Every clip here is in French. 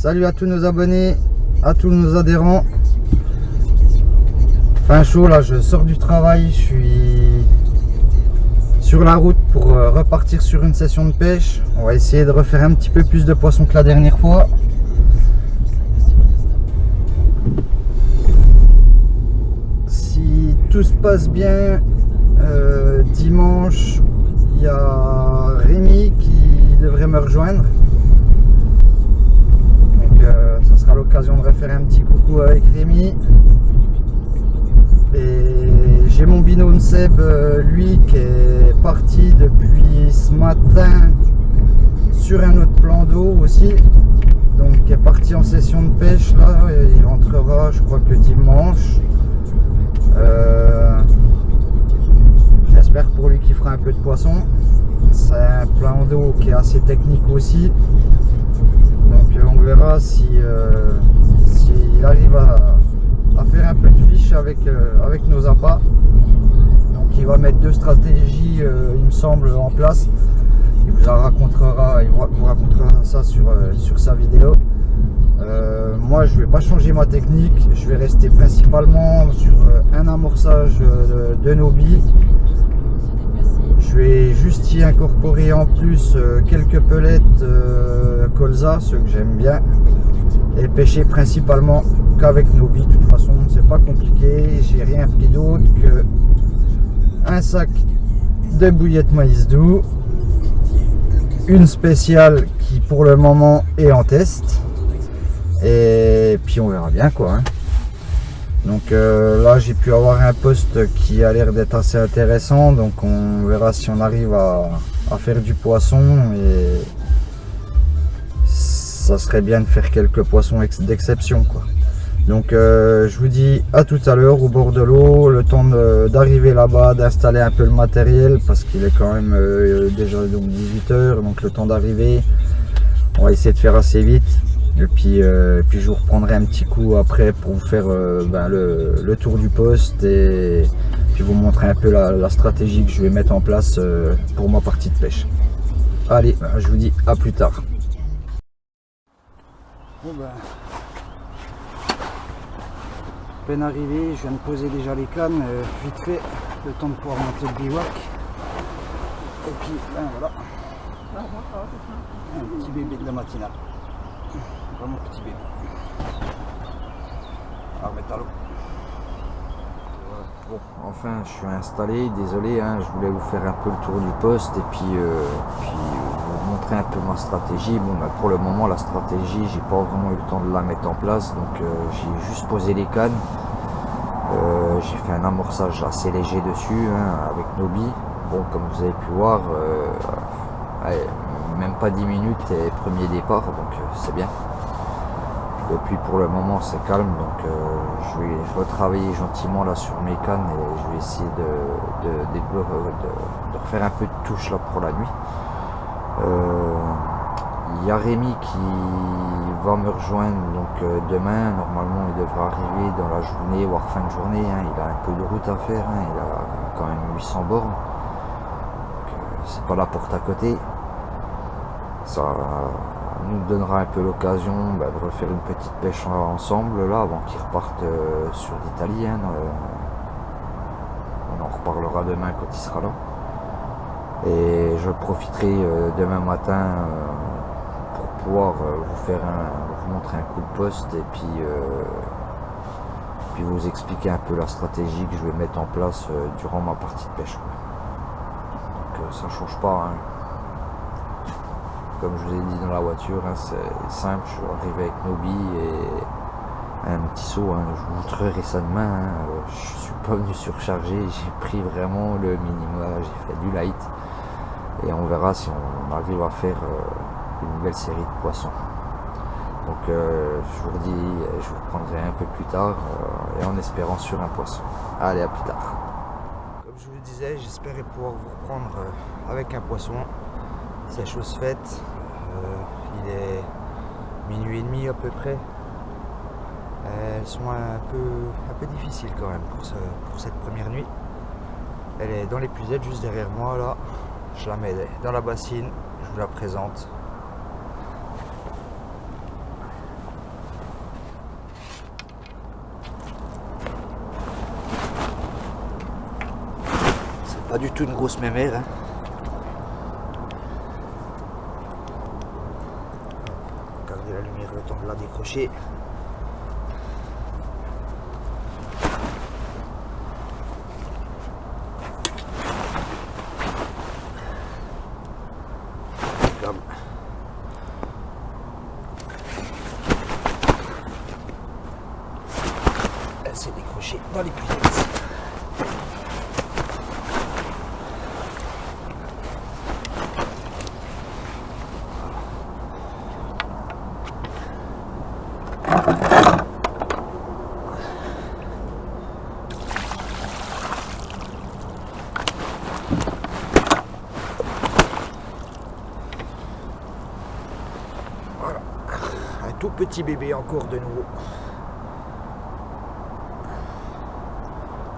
Salut à tous nos abonnés, à tous nos adhérents. Fin chaud là, je sors du travail, je suis sur la route pour repartir sur une session de pêche. On va essayer de refaire un petit peu plus de poissons que la dernière fois. Si tout se passe bien, dimanche, il y a Rémi qui devrait me rejoindre. Donc ça sera l'occasion de refaire un petit coucou avec Rémi. Et j'ai mon binôme Seb, lui qui est parti depuis ce matin sur un autre plan d'eau aussi. Donc il est parti en session de pêche là, et il rentrera je crois que dimanche. J'espère pour lui qu'il fera un peu de poisson. C'est un plan d'eau qui est assez technique aussi. Donc on verra si il arrive à faire un peu de fiche avec nos appâts. Donc il va mettre deux stratégies il me semble en place. Il vous racontera ça sur sa vidéo. Moi je vais pas changer ma technique, je vais rester principalement sur un amorçage de nos billes. Je vais juste y incorporer en plus quelques pelettes colza, ceux que j'aime bien, et pêcher principalement qu'avec nos billes. De toute façon c'est pas compliqué, j'ai rien pris d'autre que un sac de bouillettes maïs doux, une spéciale qui pour le moment est en test, et puis on verra bien quoi, hein. Donc là j'ai pu avoir un poste qui a l'air d'être assez intéressant, donc on verra si on arrive à faire du poisson, et ça serait bien de faire quelques poissons d'exception quoi. Donc je vous dis à tout à l'heure au bord de l'eau, le temps d'arriver là-bas, d'installer un peu le matériel parce qu'il est quand même déjà donc 18 h, donc le temps d'arriver, on va essayer de faire assez vite. Et puis je vous reprendrai un petit coup après pour vous faire le tour du poste, et puis vous montrer un peu la stratégie que je vais mettre en place pour ma partie de pêche. Allez, je vous dis à plus tard. Bon peine arrivé, je viens de poser déjà les cannes, vite fait, le temps de pouvoir monter le bivouac. Et puis voilà, un petit bébé de la matinale. Vraiment petit bébé. On va remettre à l'eau. Bon, enfin je suis installé, désolé, hein, je voulais vous faire un peu le tour du poste et puis vous montrer un peu ma stratégie. Bon, pour le moment la stratégie, j'ai pas vraiment eu le temps de la mettre en place, donc j'ai juste posé les cannes. J'ai fait un amorçage assez léger dessus, hein, avec nos billes. Bon, comme vous avez pu voir, même pas 10 minutes et premier départ, donc c'est bien. Depuis pour le moment c'est calme, donc je vais retravailler gentiment là sur mes cannes, et je vais essayer de refaire un peu de touche là pour la nuit. Il y a Rémi qui va me rejoindre donc demain. Normalement il devra arriver dans la journée, voire fin de journée, hein. Il a un peu de route à faire, hein. Il a quand même 800 bornes, c'est pas la porte à côté. Ça nous donnera un peu l'occasion de refaire une petite pêche ensemble là avant qu'il reparte sur l'Italie, hein. On en reparlera demain quand il sera là, et je profiterai demain matin pour pouvoir vous montrer un coup de poste, et puis vous expliquer un peu la stratégie que je vais mettre en place durant ma partie de pêche quoi. Donc ça change pas, hein. Comme je vous ai dit dans la voiture, hein, c'est simple, je suis arrivé avec nos billes et un petit seau, hein, je vous montrerai ça demain, hein. Je suis pas venu surcharger, j'ai pris vraiment le minimum, j'ai fait du light, et on verra si on arrive à faire une belle série de poissons. Donc je vous dis, je vous reprendrai un peu plus tard, et en espérant sur un poisson. Allez, à plus tard. Comme je vous le disais, j'espérais pouvoir vous reprendre avec un poisson. C'est chose faite, il est minuit et demi à peu près. Elles sont un peu difficiles quand même pour cette première nuit. Elle est dans l'épuisette juste derrière moi là. Je la mets dans la bassine, je vous la présente. Pas du tout une grosse mémère. Hein. Regardez la lumière, le temps de la décrocher. Comme. Elle s'est décrochée dans les cuisines. Voilà, un tout petit bébé encore de nouveau.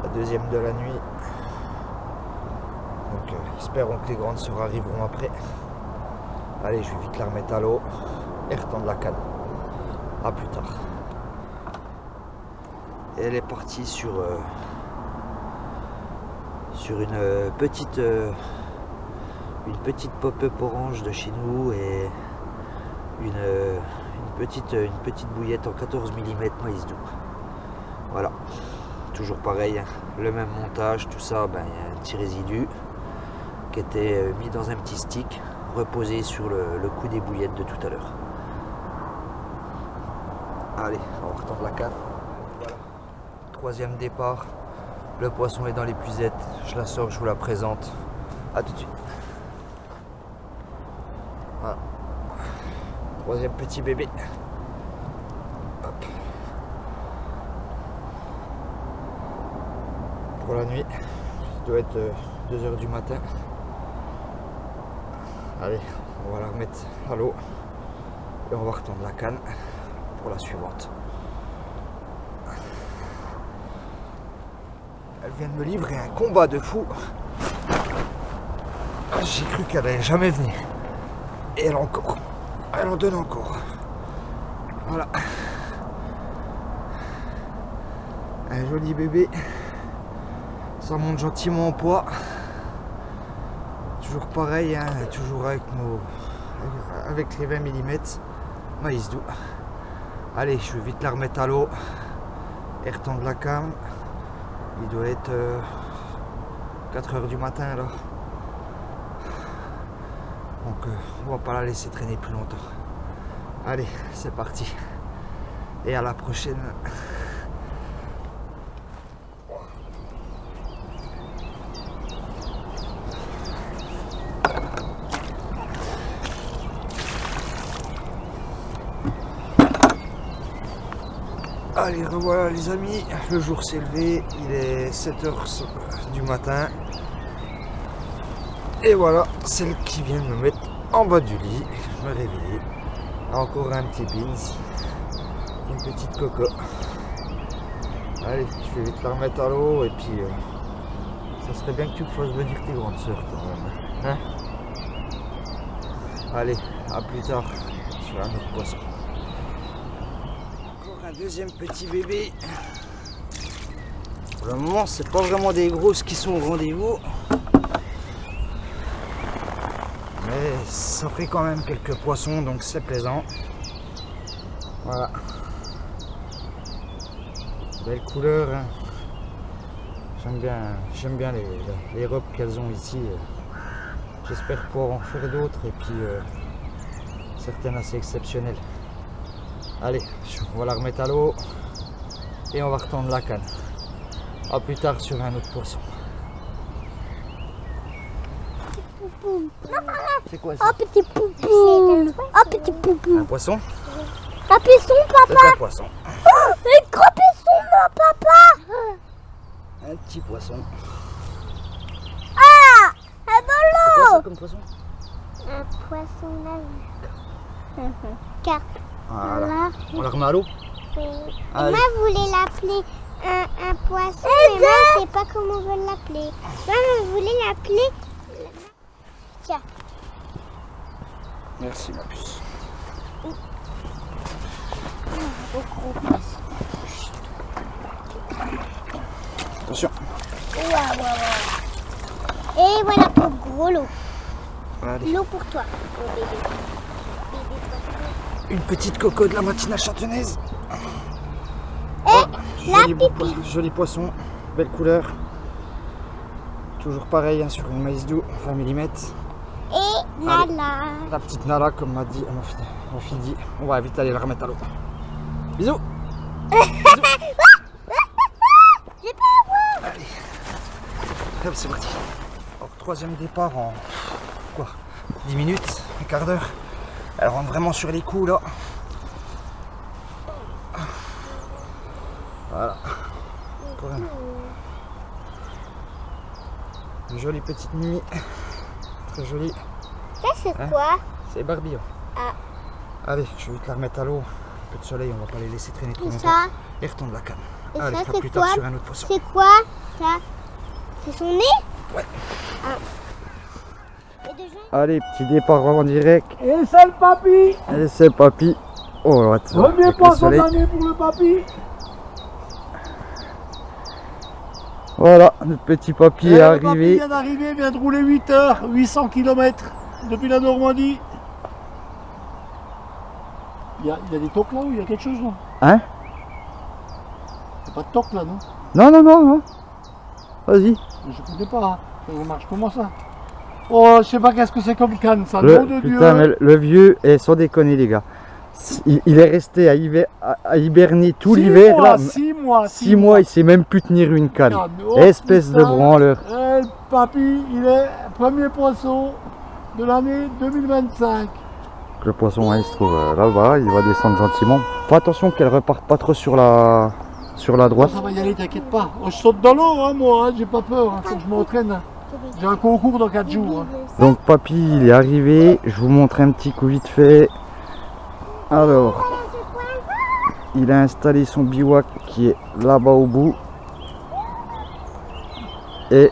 La deuxième de la nuit. Donc espérons que les grandes sœurs arriveront après. Allez, je vais vite la remettre à l'eau et retendre la canne. A plus tard. Et elle est partie sur une petite pop-up orange de chez nous et une petite bouillette en 14 mm maïs doux. Voilà, toujours pareil, le même montage, tout ça, il y a un petit résidu qui était mis dans un petit stick, reposé sur le coup des bouillettes de tout à l'heure. Allez, on va retendre la canne. Voilà. Troisième départ, le poisson est dans l'épuisette, je la sors, je vous la présente. A tout de suite. Voilà. Troisième petit bébé. Hop. Pour la nuit, il doit être 2 h du matin. Allez, on va la remettre à l'eau et on va retendre la canne pour la suivante. Elle vient de me livrer un combat de fou. J'ai cru qu'elle allait jamais venir. Et elle en donne encore. Voilà. Un joli bébé. Ça monte gentiment en poids. Toujours pareil, hein, toujours avec les 20 mm. Maïs doux. Allez, je vais vite la remettre à l'eau et retendre la canne. Il doit être 4 h du matin là. Donc on va pas la laisser traîner plus longtemps. Allez, c'est parti. Et à la prochaine. Allez, revoilà les amis, le jour s'est levé, il est 7 h du matin. Et voilà, celle qui vient de me mettre en bas du lit, me réveiller. Encore un petit beans, une petite coco. Allez, je vais vite la remettre à l'eau et puis ça serait bien que tu me fasses venir tes grandes sœurs quand même. Hein? Allez, à plus tard sur un autre poisson. Un deuxième petit bébé. Pour le moment, c'est pas vraiment des grosses qui sont au rendez-vous, mais ça fait quand même quelques poissons, donc c'est plaisant. Voilà. Belle couleur. Hein. J'aime bien les robes qu'elles ont ici. J'espère pouvoir en faire d'autres et puis certaines assez exceptionnelles. Allez, on va la remettre à l'eau et on va retendre la canne. A plus tard sur un autre poisson. C'est quoi ça? Oh petit poupou. Oh petit poupou. Un poisson? Un poisson, papa. C'est un poisson. Oh, un gros poisson, mon papa. Un petit poisson. Ah, un C'est quoi ça bolo. comme poisson? Un poisson là. Carpe. Voilà. On la remet à l'eau? Oui. Allez. Moi, je voulais l'appeler un poisson, mais moi, je ne sais pas comment on veut l'appeler. Moi, je voulais l'appeler... Tiens. Merci ma puce. Attention. Ouais. Et voilà pour gros lot. Allez. L'eau pour toi, mon bébé. Une petite coco de la matinale chantenaise. Et la pipi. Joli poisson, belle couleur. Toujours pareil hein, sur une maïs doux, 20 mm. Et Nala. La petite Nala, comme m'a dit ma fille dit. On va vite aller la remettre à l'eau. Bisous. J'ai pas à voir. Allez. Hop, c'est parti. Alors, troisième départ en quoi 10 minutes, un quart d'heure. Elle rentre vraiment sur les coups là. Voilà. Voilà. Une jolie petite Mimi. Très jolie. Ça c'est Hein? quoi? C'est Barbie. Ah. Allez, je vais te la remettre à l'eau. Un peu de soleil, on va pas les laisser traîner trop Et longtemps. ça? Et retourne la canne. Et Allez, ça à c'est plus tard quoi? sur un autre poisson. C'est quoi ça? C'est son nez? Ouais. Ah. Et déjà... Allez, petit départ en direct. Et c'est le papy. Et c'est papy. Oh, attends. Premier avec le poisson de soleil. l'année pour le papy. Voilà, notre petit papy Et est le arrivé. papy vient d'arriver, vient de rouler 8 heures, 800 km depuis la Normandie. Il y a des tocs là ou il y a quelque chose là? Hein? Il n'y a pas de toc là, non? Non, non, non, non. Vas-y. Je connais pas. Hein. Ça marche comment ça? Oh, je sais pas qu'est-ce que c'est comme canne, ça. Le, Nom de Dieu. putain, mais le vieux est sans déconner, les gars. Il est resté à hiberner tout l'hiver. Là. 6 mois. 6 mois, il sait même plus tenir une canne. Oh, Espèce de putain. branleur. Le papy, il est premier poisson de l'année 2025. Le poisson, hein, il se trouve là-bas, il va descendre gentiment. Fais attention qu'elle reparte pas trop sur la droite. Ça va y aller, t'inquiète pas. Oh, je saute dans l'eau, hein, moi, hein, j'ai pas peur. Hein, faut que je m'entraîne. Hein. J'ai un concours dans 4 jours. Hein. Donc papy, il est arrivé. Je vous montre un petit coup vite fait. Alors, il a installé son bivouac qui est là-bas au bout. Et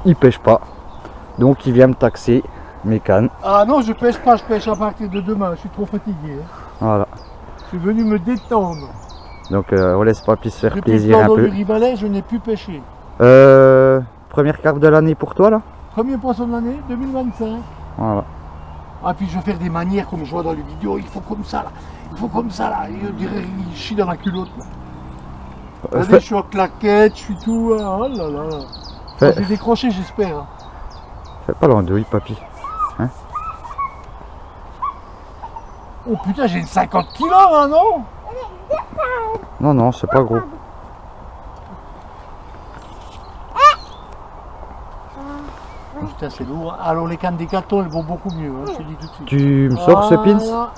il pêche pas. Donc il vient me taxer mes cannes. Ah non, je pêche pas, je pêche à partir de demain. Je suis trop fatigué. Hein. Voilà. Je suis venu me détendre. Donc on laisse papy se faire Depuis plaisir le un temps peu. du Rivalet, je n'ai plus pêché. Première carpe de l'année pour toi là. Premier poisson de l'année, 2025. Voilà. Ah, puis je vais faire des manières comme je vois dans les vidéos. Il faut comme ça là. Il faut comme ça là. Je dirais qu'il chie dans la culotte. Là. Regardez, je suis en claquette, je suis tout. Oh là là. Fais- J'ai décroché, j'espère. Hein. Fais pas l'andouille papy. Oh putain, j'ai une 50 kilos là, non? Non, non, c'est pas gros. Oh, putain, c'est lourd. Alors les cannes des cartons, elles vont beaucoup mieux, hein, je te dis tout de suite. Tu me sors ce pins?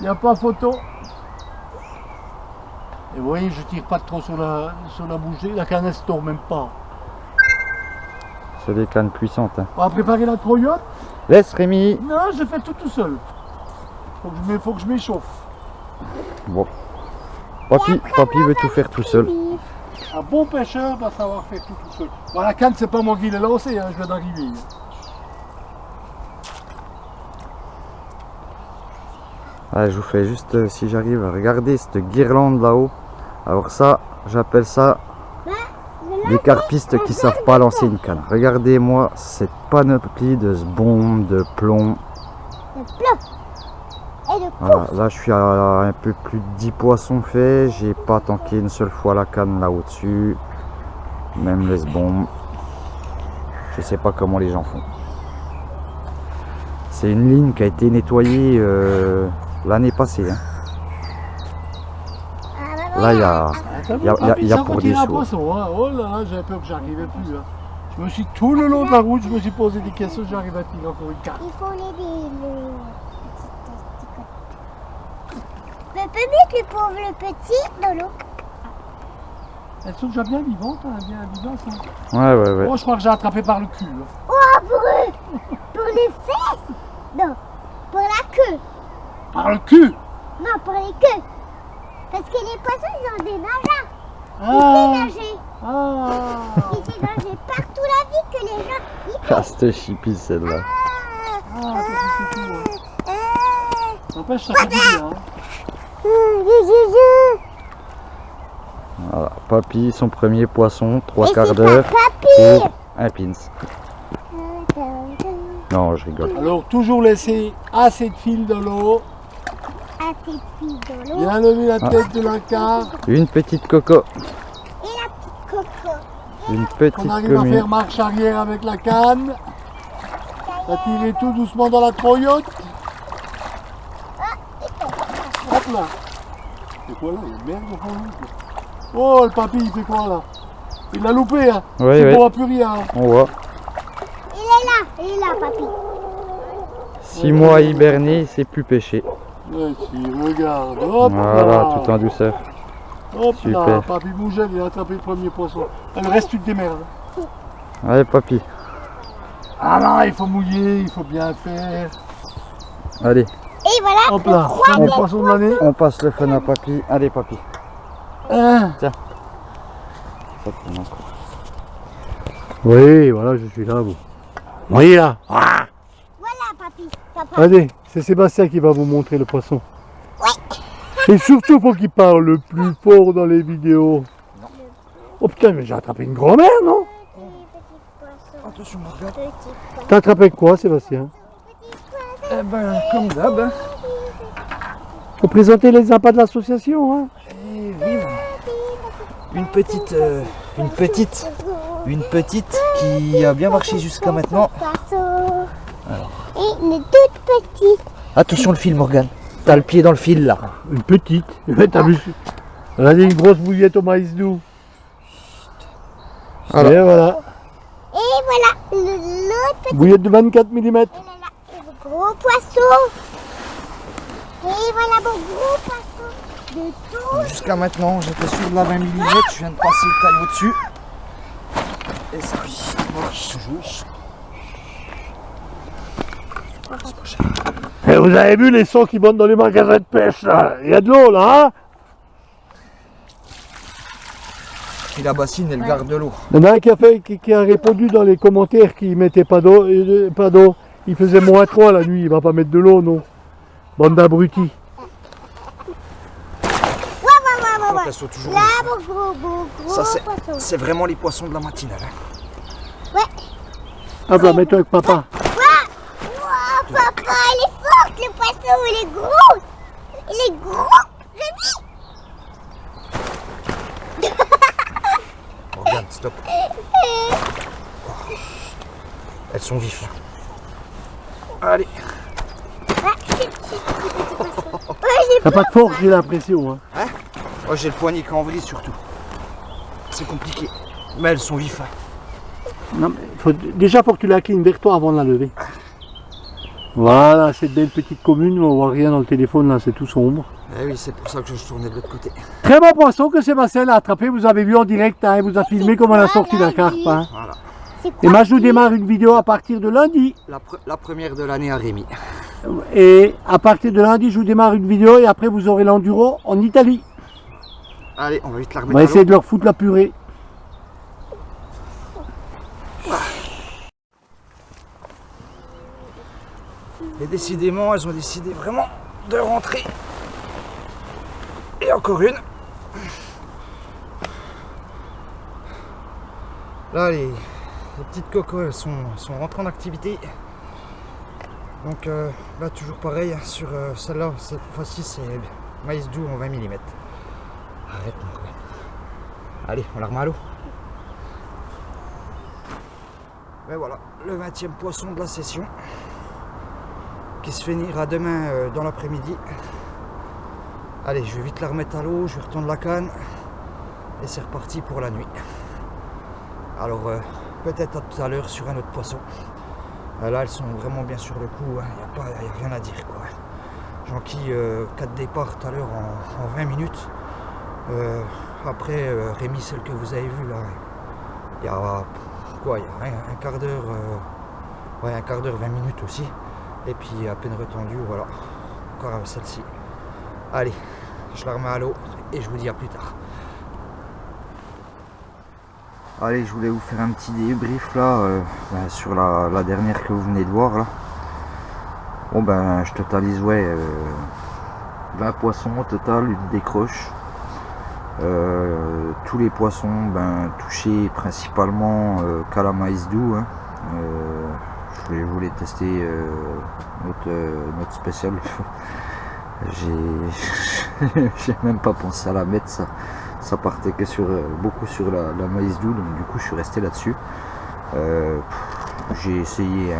Il n'y a pas photo. Et vous voyez, je tire pas trop sur la bougie. La canne, elle se tourne même pas. C'est des cannes puissantes. Hein. On va préparer la troyote. Laisse Rémi. Non, je fais tout seul. Faut que je m'échauffe. Bon. Papy veut tout faire tout seul. Un bon pêcheur doit savoir faire tout seul. Bon, la canne, c'est pas moi qui l'ai lancée, hein, je viens d'arriver. Ah, je vous fais juste, si j'arrive à regarder cette guirlande là-haut. Alors ça, j'appelle ça des carpistes qui savent pas lancer une canne. Regardez-moi cette panoplie de bombes, de plomb. Et de Voilà, là je suis à un peu plus de 10 poissons faits. J'ai pas tanké une seule fois la canne là au-dessus. Même les bombes. Je sais pas comment les gens font. C'est une ligne qui a été nettoyée l'année passée. Hein. Là il y a... y a pour des un sous. poisson, hein. Oh là là, j'avais peur que j'arrivais plus. Hein. Je me suis tout le long de la route, je me suis posé des questions, j'arrive à tirer encore une carte. il faut l'aider, le peut mettre le pauvre le petit dans l'eau. Elles sont déjà bien vivantes, hein, bien vivantes. Hein. Ouais. Oh, je crois que j'ai attrapé par le cul. Hein. Oh, pour les fesses. Non, pour la queue. Par le cul? Non, pour les queues. Parce que les poissons, ils ont des nageants. Ils Ah, savent nager. ah. Ils savent nager partout la vie que les gens y Ah, c'était chippie celle-là. Ah, c'est tout. Hein. N'empêche, ça fait du bien. Hein. Voilà, papy, son premier poisson, 3 Et quarts c'est d'heure pas papy. Un pins. Non, je rigole. Alors toujours laisser assez de fil dans l'eau. À tes filles dans l'eau. Bien lever la tête de la carte. Une petite coco. Et la petite coco. Une On petite arrive à commune. faire marche arrière avec la canne. À tirer tout doucement dans la croyote. Hop là. C'est quoi là? Il y a de merde au fond. Oh le papy il fait quoi là? Il l'a loupé hein. Oui, C'est oui. bon à plus rien. Hein. On voit. Il est là, papy. 6 mois hibernés, c'est plus pêché. Ouais, si, regarde. Hop Voilà, là. tout en douceur. Hop là. Super. Papy Bougel il a attrapé le premier poisson. Ah, le reste tu te démerdes. Allez, papy. Ah non, il faut mouiller, il faut bien faire. Allez, Et voilà. Hop là, premier poisson de l'année. on passe le fun à papy. Allez, papy. Hein. Ça tourne encore. Oui, voilà, je suis là, vous. Voyez là. Ah. Voilà, papy. Papa. Allez, c'est Sébastien qui va vous montrer le poisson. Et surtout, faut qu'il parle le plus fort dans les vidéos. Oh putain, mais j'ai attrapé une grand-mère, non? Attention, Morgane. T'as attrapé quoi, Sébastien? Eh ben, comme d'hab. Faut présenter les appâts de l'association, hein? Et vive. Une petite qui a bien marché jusqu'à maintenant. Et une toute petite. Attention le fil, Morgane. T'as le pied dans le fil là. Une petite. T'as vu? On a dit une grosse bouillette au maïs doux. Alors. Et voilà. Et voilà, l'autre petite. Bouillette de 24 mm. Et là, et le gros poisson. Et voilà mon gros poisson. De tout. Jusqu'à maintenant, j'étais sûr de la 20 mm. Je viens de passer le taillot dessus. Et ça marche toujours. Et vous avez vu les sons qui montent dans les magasins de pêche là? Il y a de l'eau là, hein? Et la bassine, elle garde de l'eau. Il y en a un qui a répondu dans les commentaires qu'il mettait pas d'eau, il faisait -3 la nuit, il va pas mettre de l'eau, non. Bande d'abrutis. Donc, elles sont toujours Là, vives. mon gros Ça, poisson. c'est vraiment les poissons de la matinale. Hein. Hop là, mets-toi avec papa. Wow, papa, il est fort, le poisson, il est gros. Il est gros, Rémi. Regarde, stop. Elles sont vives. Allez. T'as pas de force, j'ai l'impression. Hein. Moi j'ai le poignet qui envie surtout. C'est compliqué. Mais elles sont vives. Hein. Non, mais déjà, faut que tu l'inclines vers toi avant de la lever. Voilà, cette belle petite commune, on voit rien dans le téléphone, là, c'est tout sombre. Eh oui, c'est pour ça que je tournais de l'autre côté. Très bon poisson que Sébastien a attrapé, vous avez vu en direct, hein, il vous a filmé comment elle a sorti la carpe. Hein. Voilà. C'est Et quoi? moi, je vous démarre une vidéo à partir de lundi. La première de l'année à Rémi. Et à partir de lundi, je vous démarre une vidéo et après, vous aurez l'enduro en Italie. Allez, on va vite la On remettre va à essayer l'eau. de leur foutre la purée. Et décidément, elles ont décidé vraiment de rentrer. Et encore une. Là, les petites cocos, elles sont rentrées en activité. Donc là, toujours pareil, sur celle-là, cette fois-ci, c'est maïs doux en 20 mm. Arrête, mon copain. Allez, on la remet à l'eau. Et voilà, le 20e poisson de la session, qui se finira demain dans l'après-midi. Allez, je vais vite la remettre à l'eau, je vais retourner la canne, et c'est reparti pour la nuit. Alors, peut-être à tout à l'heure sur un autre poisson. Là, elles sont vraiment bien sur le coup, il n'y a rien à dire, quoi. J'ai enquille 4 départs tout à l'heure en 20 minutes. Après, Rémi, celle que vous avez vue, là, il y a quoi, il y a un quart d'heure, ouais, un quart d'heure, 20 minutes aussi. Et puis à peine retendu, voilà, encore celle-ci. Allez, je la remets à l'eau et je vous dis à plus tard. Allez, je voulais vous faire un petit débrief là sur la dernière que vous venez de voir là. Bon ben, je totalise 20 poissons au total, une décroche. Tous les poissons touchés principalement qu'à la maïs doux, hein. Je voulais tester notre spécial. J'ai même pas pensé à la mettre, ça partait que beaucoup sur la maïs doux, donc du coup je suis resté là-dessus. J'ai essayé,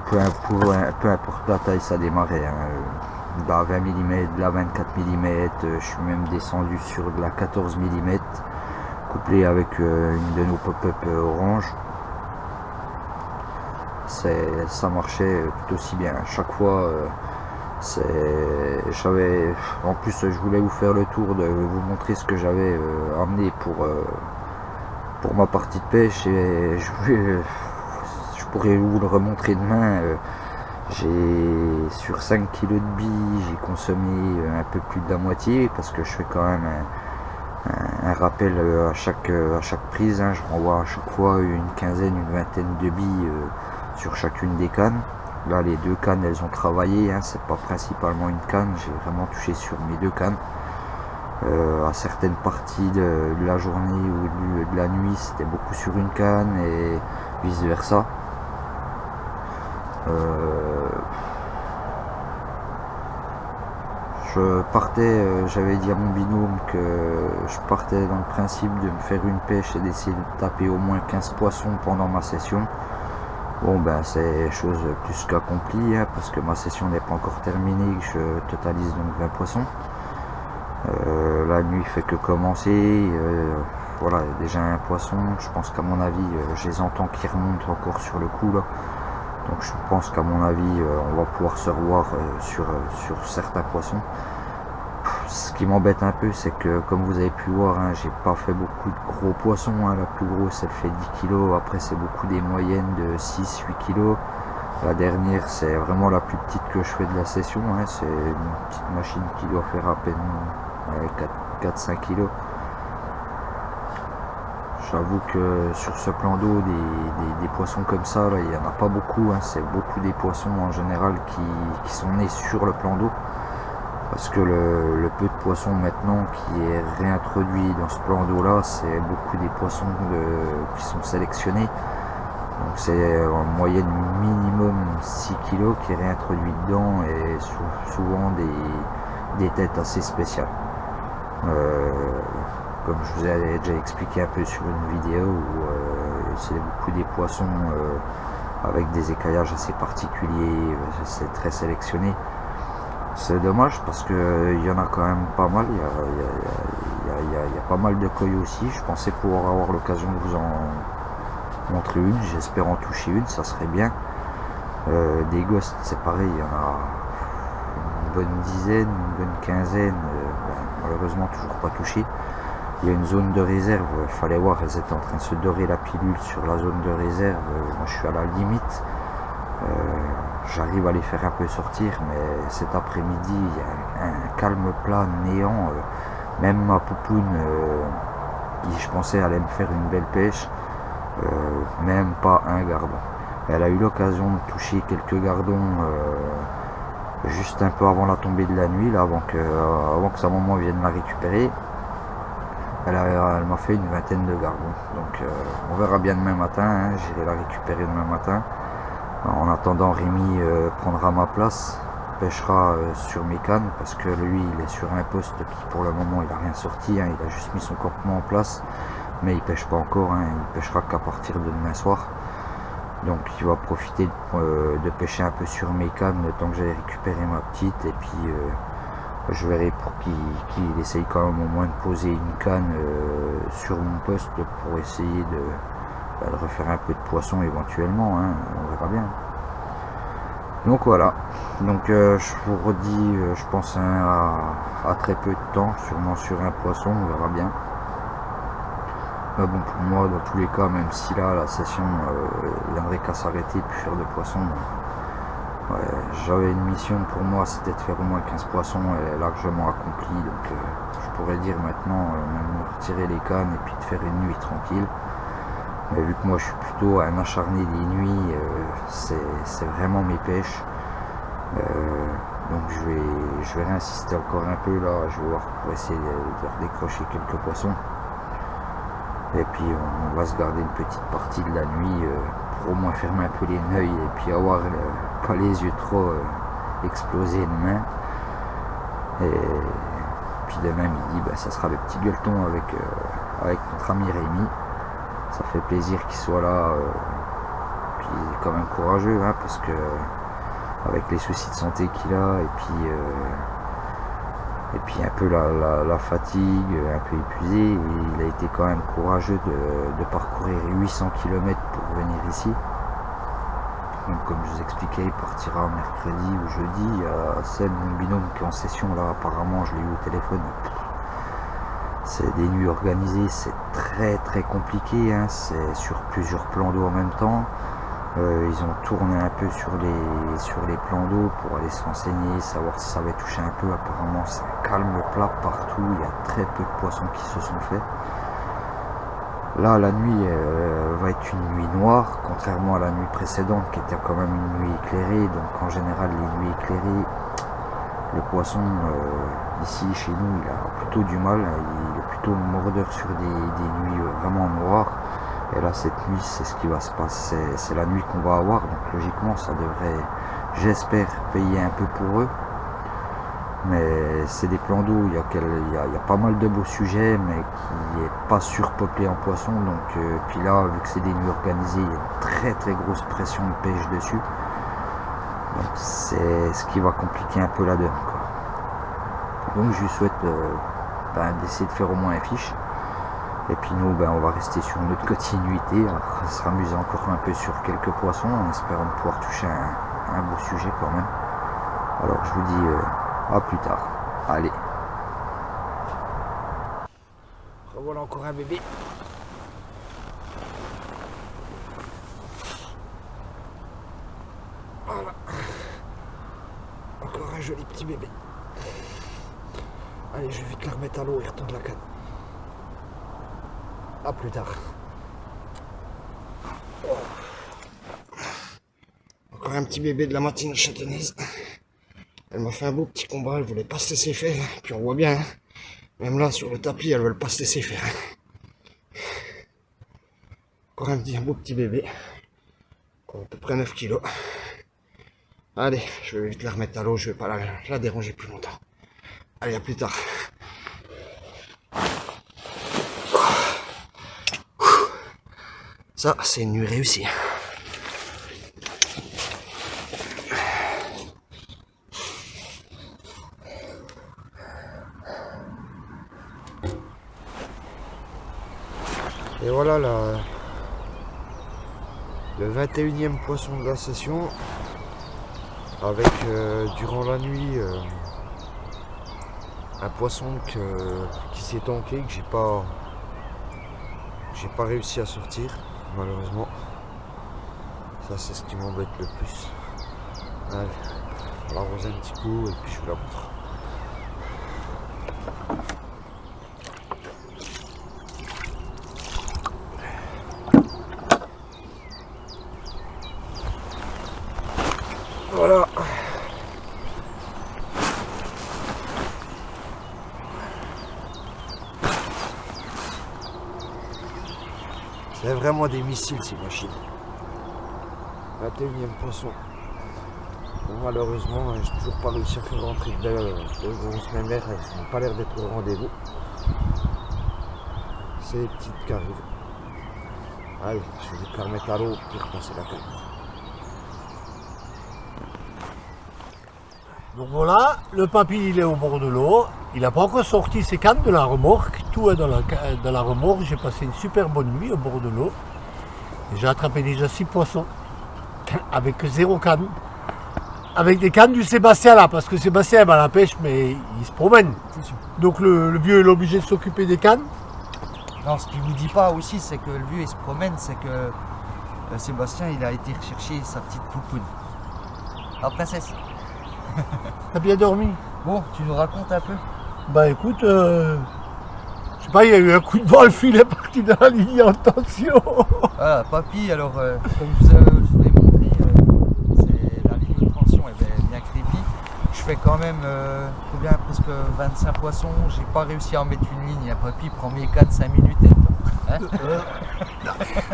peu importe la taille, ça démarrait, hein, de la 20 mm, de la 24 mm, je suis même descendu sur de la 14 mm, couplé avec une de nos pop-up orange. Ça marchait tout aussi bien. À chaque fois, en plus, je voulais vous faire le tour de vous montrer ce que j'avais amené pour ma partie de pêche, et je pourrais vous le remontrer demain. Sur 5 kg de billes, j'ai consommé un peu plus de la moitié, parce que je fais quand même un rappel à chaque prise, hein. Je renvoie à chaque fois une quinzaine, une vingtaine de billes sur chacune des cannes. Là, les 2 cannes, elles ont travaillé, hein. C'est pas principalement une canne, j'ai vraiment touché sur mes 2 cannes. À certaines parties de la journée ou de la nuit, c'était beaucoup sur une canne, et vice versa. J'avais dit à mon binôme que je partais dans le principe de me faire une pêche et d'essayer de taper au moins 15 poissons pendant ma session. Bon, c'est chose plus qu'accomplie, hein, parce que ma session n'est pas encore terminée, que je totalise donc 20 poissons. La nuit fait que commencer, voilà, déjà un poisson. Je pense qu'à mon avis, je les entends qui remontent encore sur le coup là. Donc je pense qu'à mon avis, on va pouvoir se revoir sur certains poissons. Ce qui m'embête un peu, c'est que, comme vous avez pu voir, hein, j'ai pas fait beaucoup de gros poissons, hein. La plus grosse, elle fait 10 kg. Après, c'est beaucoup des moyennes de 6-8 kg. La dernière, c'est vraiment la plus petite que je fais de la session, hein. C'est une petite machine qui doit faire à peine 4-5 kg. J'avoue que sur ce plan d'eau, des poissons comme ça, là, il n'y en a pas beaucoup, hein. C'est beaucoup des poissons en général qui sont nés sur le plan d'eau. Parce que le peu de poissons maintenant qui est réintroduit dans ce plan d'eau là, c'est beaucoup des poissons qui sont sélectionnés. Donc c'est en moyenne minimum 6 kg qui est réintroduit dedans, et souvent des têtes assez spéciales. Comme je vous ai déjà expliqué un peu sur une vidéo, où c'est beaucoup des poissons avec des écaillages assez particuliers, c'est très sélectionné. C'est dommage parce qu'il y en a quand même pas mal, il y a pas mal de coilles aussi. Je pensais pouvoir avoir l'occasion de vous en montrer une, j'espère en toucher une, ça serait bien. Des ghosts, c'est pareil, il y en a une bonne dizaine, une bonne quinzaine, malheureusement toujours pas touché. Il y a une zone de réserve, il fallait voir, elles étaient en train de se dorer la pilule sur la zone de réserve. Moi je suis à la limite, j'arrive à les faire un peu sortir, mais cet après-midi il y a un calme plat néant. Même ma poupoune, qui je pensais allait me faire une belle pêche, même pas un gardon. Elle a eu l'occasion de toucher quelques gardons juste un peu avant la tombée de la nuit, là, avant que sa maman vienne la récupérer. Elle m'a fait une vingtaine de gardons. Donc on verra bien demain matin, hein, j'irai la récupérer demain matin. En attendant, Rémi prendra ma place, pêchera sur mes cannes, parce que lui il est sur un poste qui pour le moment il a rien sorti, hein, il a juste mis son campement en place, mais il pêche pas encore, hein, il pêchera qu'à partir de demain soir. Donc il va profiter de pêcher un peu sur mes cannes le temps que j'aille récupérer ma petite, et puis je verrai pour qu'il essaye quand même au moins de poser une canne sur mon poste pour essayer de refaire un peu de poisson éventuellement, hein, on verra bien. Donc voilà, donc je vous redis, je pense à très peu de temps, sûrement sur un poisson, on verra bien. Mais bon, pour moi, dans tous les cas, même si là la session viendrait qu'à s'arrêter puis faire de poissons, j'avais une mission pour moi, c'était de faire au moins 15 poissons, elle est largement accomplie. Donc je pourrais dire maintenant, même retirer les cannes et puis de faire une nuit tranquille. Mais vu que moi je suis plutôt un acharné des nuits, c'est vraiment mes pêches. Donc je vais réinsister encore un peu là, je vais voir pour essayer de redécrocher quelques poissons. Et puis on va se garder une petite partie de la nuit pour au moins fermer un peu les yeux et puis avoir pas les yeux trop explosés demain. Et puis demain midi, ça sera le petit gueuleton avec notre ami Rémi. Ça fait plaisir qu'il soit là. Puis il est quand même courageux parce que avec les soucis de santé qu'il a et puis un peu la fatigue, un peu épuisé, il a été quand même courageux de parcourir 800 km pour venir ici. Donc comme je vous expliquais, il partira mercredi ou jeudi. Il y a Seb, mon binôme, qui est en session là, apparemment je l'ai eu au téléphone. C'est des nuits organisées, c'est très compliqué, c'est sur plusieurs plans d'eau en même temps. Ils ont tourné un peu sur les plans d'eau pour aller se renseigner, savoir si ça avait touché un peu. Apparemment c'est un calme plat partout, il y a très peu de poissons qui se sont faits. Là la nuit va être une nuit noire, contrairement à la nuit précédente qui était quand même une nuit éclairée. Donc en général les nuits éclairées, le poisson ici chez nous il a plutôt du mal, il est plutôt mordeur sur des nuits vraiment noires. Et là cette nuit c'est ce qui va se passer, c'est la nuit qu'on va avoir, donc logiquement ça devrait, j'espère, payer un peu pour eux. Mais c'est des plans d'eau, il y a pas mal de beaux sujets mais qui est pas surpeuplé en poissons. Donc puis là vu que c'est des nuits organisées, il y a une très grosse pression de pêche dessus. Donc c'est ce qui va compliquer un peu la donne, quoi. Donc je lui souhaite d'essayer de faire au moins un fiche. Et puis nous, on va rester sur notre continuité, on va se ramuser encore un peu sur quelques poissons, en espérant pouvoir toucher un beau sujet quand même. Alors je vous dis à plus tard. Allez. Revoilà encore un bébé. Voilà. Encore un joli petit bébé. Allez, je vais vite la remettre à l'eau et retourner la canne. A plus tard. Encore un petit bébé de la matinée châtaignaise. Elle m'a fait un beau petit combat, elle voulait pas se laisser faire. Puis on voit bien, même là sur le tapis, elles veulent pas se laisser faire. Encore un beau petit bébé. À peu près 9 kilos. Allez, je vais vite la remettre à l'eau, je vais pas la déranger plus longtemps. Allez, à plus tard. Ça, c'est une nuit réussie. Et voilà le 21e poisson de la session. Avec durant la nuit un poisson qui s'est tanké, que j'ai pas réussi à sortir. Malheureusement, ça c'est ce qui m'embête le plus. Allez, on va l'arroser un petit coup et puis je vous la montre. Voilà. C'est vraiment des missiles ces machines. 21e poisson. Bon, malheureusement, j'ai toujours pas réussi à faire rentrer de grosses mémères, elles n'ont pas l'air d'être au rendez-vous. C'est les petites qui arrivent. Allez, je vais la remettre à l'eau pour repasser la canne. Donc voilà, le papy il est au bord de l'eau. Il n'a pas encore sorti ses cannes de la remorque. Tout est dans la remorque. J'ai passé une super bonne nuit au bord de l'eau. J'ai attrapé déjà 6 poissons. Avec 0 canne. Avec des cannes du Sébastien là. Parce que Sébastien va à la pêche mais il se promène. Donc le vieux est obligé de s'occuper des cannes. Non, ce qu'il ne vous dit pas aussi, c'est que le vieux il se promène. C'est que Sébastien il a été rechercher sa petite poupoune. La princesse. T'as bien dormi? Bon, tu nous racontes un peu? Bah écoute, je sais pas, il y a eu un coup de vent, le fil est parti dans la ligne en tension. Voilà, papy, alors comme je vous l'ai montré, la ligne de tension est bien crépie. Je fais quand même combien, presque 25 poissons. J'ai pas réussi à en mettre une ligne. Papy prend mes 4-5 minutes. Hein.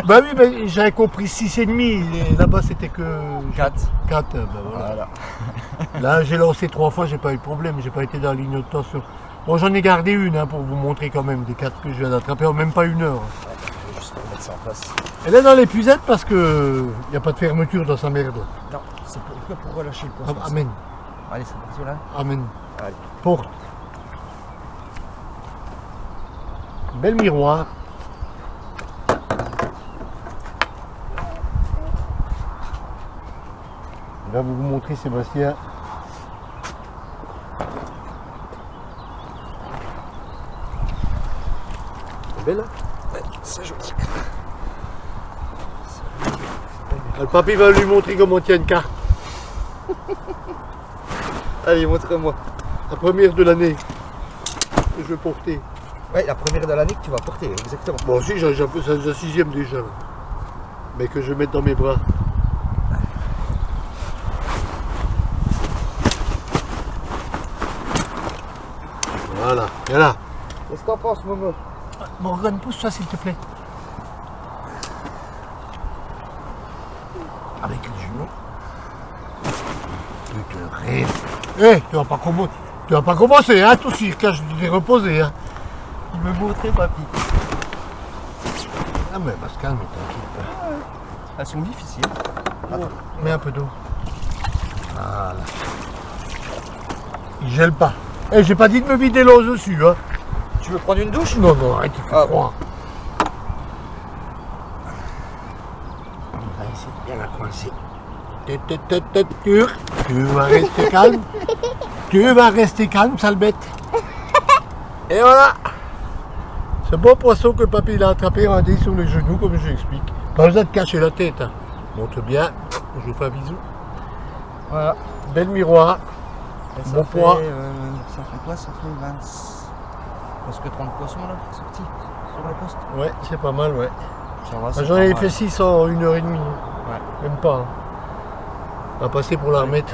Bah oui, mais j'avais compris 6,5. Là-bas, c'était que 4. 4. Bah voilà. Là, j'ai lancé 3 fois, j'ai pas eu de problème. J'ai pas été dans la ligne de tension. Bon, j'en ai gardé une hein, pour vous montrer quand même des 4 que je viens d'attraper en même pas 1 heure. Ouais, je vais juste remettre ça en place. Elle est dans l'épuisette parce que il n'y a pas de fermeture dans sa merde. Non, c'est que pour relâcher le poisson. Amen. Allez, c'est parti là. Amen. Allez. Porte. Bel miroir. Je vais vous montrer Sébastien. C'est belle, hein? Ouais, c'est joli. Le papy va lui montrer comment tient une carte. Allez, montre-moi. La première de l'année que je vais porter. Ouais, la première de l'année que tu vas porter, exactement. Bon, si, c'est la 6e déjà. Mais que je vais mettre dans mes bras. Voilà, viens là. Qu'est-ce que t'en penses, Momo? Morgane, pousse-toi s'il te plaît. Avec le genou. Tu te rêves. Eh, tu vas pas commencer, hein, tout cirque, je t'ai reposé, hein. Il me montrait, papy. Ah, mais va se calmer, t'inquiète pas. Elles sont difficiles. Attends, mets un peu d'eau. Voilà. Il gèle pas. Eh, j'ai pas dit de me vider l'eau dessus, hein. Tu veux prendre une douche? Non, non, arrête, il fait froid. On va essayer de bien la coincer. Tu vas rester calme. Tu vas rester calme, sale bête. Et voilà. Ce beau poisson que papy il a attrapé rendez sur les genoux, comme je l'explique. Pas besoin de cacher la tête. Hein. Montre bien. Je vous fais un bisou. Voilà. Bel miroir. Et Bon poids. Ça fait quoi? Ça fait 20... presque 30 poissons là, sortis sur le poste. Ouais, c'est pas mal, ouais. Ça va, J'en ai fait 6 en 1h30. Ouais. Même pas. Hein. On va passer pour la remettre.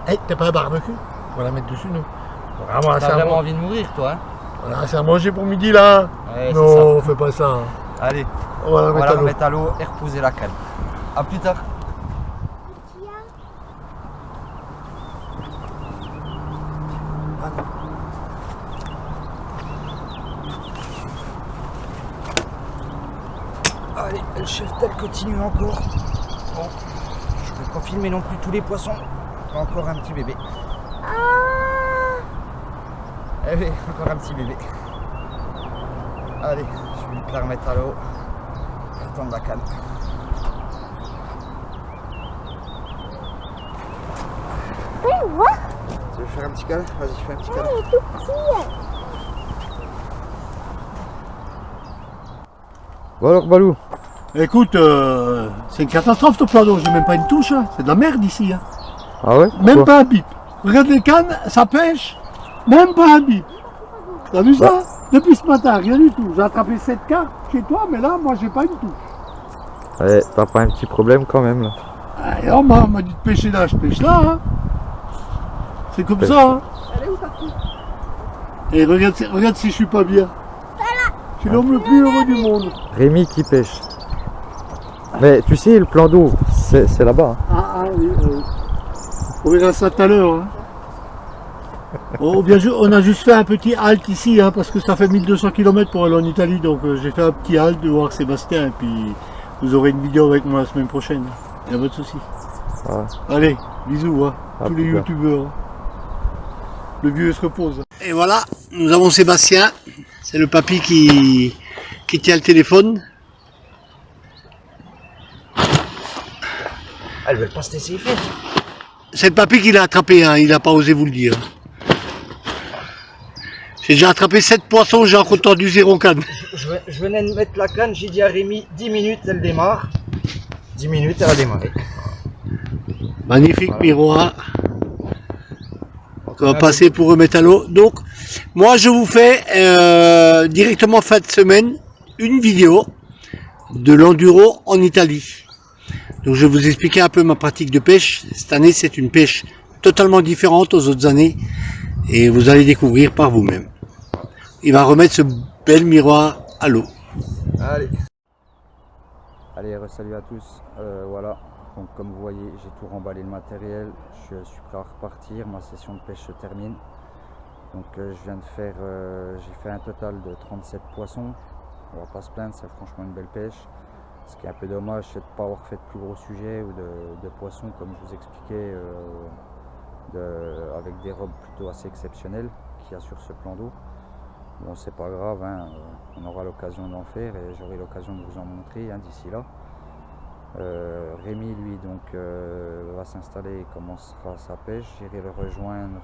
Hey, t'as pas un barbecue? On va la mettre dessus, nous. T'as vraiment envie de mourir, toi, hein? Voilà, c'est à manger pour midi, là. Ouais, non, fais pas ça. Hein. Allez, On va la on va mettre la à l'eau. remettre à l'eau et reposer la canne. A plus tard. Allez, le chef tel continue encore. Bon, je ne vais pas filmer non plus tous les poissons. Encore un petit bébé. Eh oui, encore un petit bébé. Allez, je vais te la remettre à l'eau. Attendre la canne. Oui, voir. Tu veux faire un petit câlin? Vas-y, fais un petit câlin. Il est tout petit. Bon alors, Balou. Écoute, c'est une catastrophe, ton plan d'eau. J'ai même pas une touche. Hein. C'est de la merde ici. Hein. Ah ouais? Même pas un bip. Regarde les cannes, ça pêche. Même pas un bip. T'as vu ça? Depuis ce matin, rien du tout. J'ai attrapé 7 cartes chez toi, mais là, moi, j'ai pas une touche. Ouais, t'as pas un petit problème quand même là. Et on m'a dit de pêcher là, je pêche là. Hein. C'est comme ça. Hein. Elle est où ta fille? Et regarde si je suis pas bien. Je suis l'homme le plus heureux du monde. Rémi qui pêche. Mais tu sais, le plan d'eau, c'est là-bas. Hein. Ah oui, on verra ça tout à l'heure. Hein. On a juste fait un petit halte ici, hein, parce que ça fait 1200 km pour aller en Italie. Donc j'ai fait un petit halte de voir Sébastien. Et puis vous aurez une vidéo avec moi la semaine prochaine. Il n'y a pas de souci. Ouais. Allez, bisous, hein, tous les plus tard. youtubeurs. Hein. Le vieux se repose. Et voilà, nous avons Sébastien. C'est le papy qui tient le téléphone. Elle veut pas se laisser faire. C'est le papy qui l'a attrapé, hein, il n'a pas osé vous le dire. J'ai déjà attrapé 7 poissons, j'ai encore tendu 0 canne. Je venais de mettre la canne, j'ai dit à Rémi 10 minutes, elle démarre. 10 minutes, elle a démarré. Magnifique Voilà. miroir. On va passer pour remettre à l'eau. Donc, moi je vous fais directement fin de semaine une vidéo de l'enduro en Italie. Donc je vais vous expliquer un peu ma pratique de pêche. Cette année c'est une pêche totalement différente aux autres années et vous allez découvrir par vous-même. Il va remettre ce bel miroir à l'eau. Allez, salut à tous. Voilà, donc comme vous voyez, j'ai tout remballé le matériel. Je suis prêt à repartir. Ma session de pêche se termine. Donc je viens de faire, j'ai fait un total de 37 poissons. On va pas se plaindre, c'est franchement une belle pêche. Ce qui est un peu dommage, c'est de ne pas avoir fait de plus gros sujets ou de poissons, comme je vous expliquais, avec des robes plutôt assez exceptionnelles qu'il y a sur ce plan d'eau. Bon, c'est pas grave, hein, on aura l'occasion d'en faire et j'aurai l'occasion de vous en montrer hein, d'ici là. Rémi, lui, donc va s'installer et commencera sa pêche. J'irai le rejoindre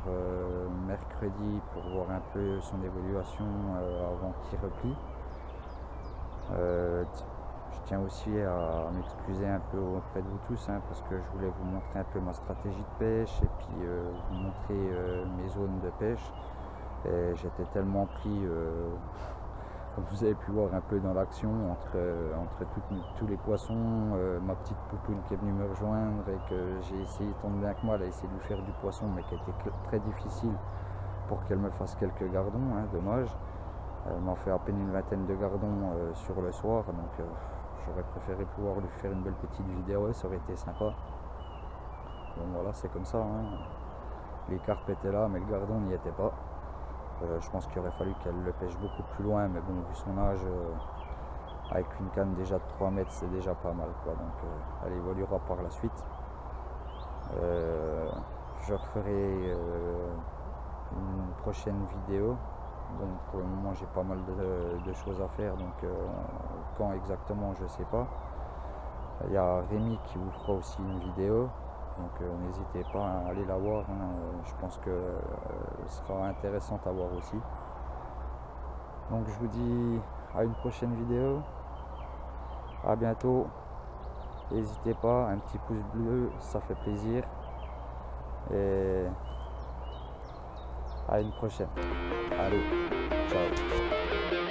mercredi pour voir un peu son évaluation avant qu'il replie. Je tiens aussi à m'excuser un peu auprès de vous tous hein, parce que je voulais vous montrer un peu ma stratégie de pêche et puis vous montrer mes zones de pêche. Et j'étais tellement pris, comme vous avez pu voir un peu dans l'action, entre tous les poissons, ma petite poupoune qui est venue me rejoindre et que j'ai essayé tant bien que mal à essayer de lui faire du poisson mais qui était très difficile pour qu'elle me fasse quelques gardons, hein, dommage. Elle m'a fait à peine une vingtaine de gardons sur le soir, donc j'aurais préféré pouvoir lui faire une belle petite vidéo, ça aurait été sympa. Donc voilà, c'est comme ça, hein. Les carpes étaient là mais le gardon n'y était pas. Je pense qu'il aurait fallu qu'elle le pêche beaucoup plus loin, mais bon, vu son âge, avec une canne déjà de 3 mètres, c'est déjà pas mal, quoi. Donc elle évoluera par la suite. Je referai une prochaine vidéo. Bon, pour le moment, j'ai pas mal de choses à faire, donc quand exactement, je sais pas. Il y a Rémi qui vous fera aussi une vidéo. Donc n'hésitez pas à aller la voir, hein. Je pense que sera intéressante à voir aussi. Donc je vous dis à une prochaine vidéo, à bientôt, n'hésitez pas, un petit pouce bleu, ça fait plaisir, et à une prochaine. Allez, ciao.